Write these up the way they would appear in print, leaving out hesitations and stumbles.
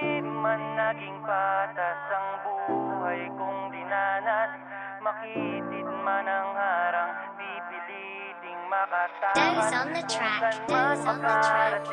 man naging patas ang buhay kong dinanas, makitid man ang harang, pipiliting makatakas. Dance on the track, dance on the track.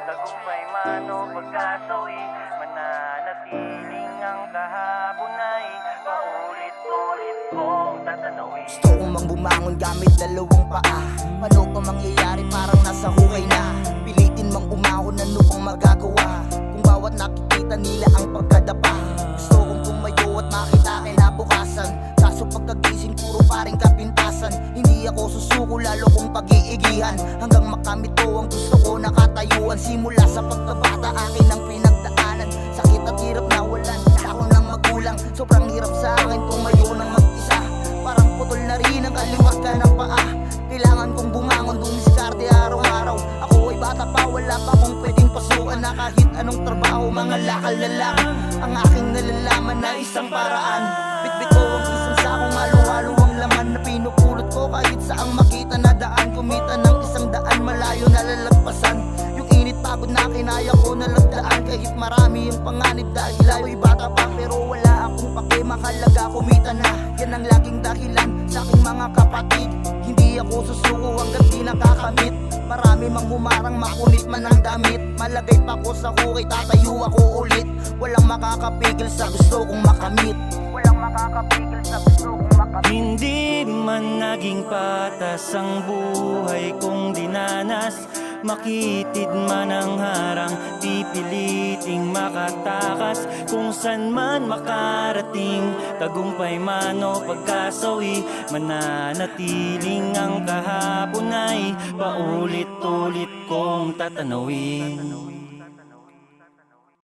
Tagumpay man o pagkasawi, mananatiling ang kahapon ay paulit-ulit kong tatanawin. Gusto ko mang bumangon gamit dalawang paa. Paano pa mangyayari parang nasa hukay na. Pilitin mang umahon, ano pang magagawa kung bawat nakikita nila ang pagkadapa. Gusto kong tumayo at makita kinabukasan, kaso pagkagising puro paring kapintasan. Hindi ako susuko lalo kong pag-iigihan, hanggang makamit ko ang gusto ko nakatayuan. Simula sa pagkabata akin ang pinagdaanan, sakit at hirap na walan ako ng magulang. Sobrang hirap sa akin tumayo ng mag-isa, parang putol na rin ang kaliwat ka ng paa. Kailangan kong bumangon, dumiskarte araw-araw. Ako ay bata pa, wala pa akong pwedeng pasukan na kahit anong trabaho, mga lakal na lang ang aking nalalaman na isang paraan. Bitbit ko ang isang sakong halo-halo ang laman na pinupulot ko kahit saang makita na daan. Kumita ng 100 malayo na lalagpasan, yung init pagod na kinaya ko nalagdaan. Kahit marami yung panganib dahil ako'y bata pa, pero wala akong pake, mahalaga kumita na. Yan ang laging dahilan sa aking mga kapatid, hindi ako susuko hanggang di nakakamit. Marami mang humarang, makunit man ang damit, malagay pa ko sa hukay, tatayo ako ulit. Walang makakapigil sa gusto kong makamit, walang makakapigil sa gusto kong makamit. Hindi man naging patas ang buhay kong dinanas, makitid man ang harang, pipiliting makatakas. Kung san man makarating, tagumpay man o pagkasawi, mananatiling ang kahapon ay paulit-ulit kong tatanawin.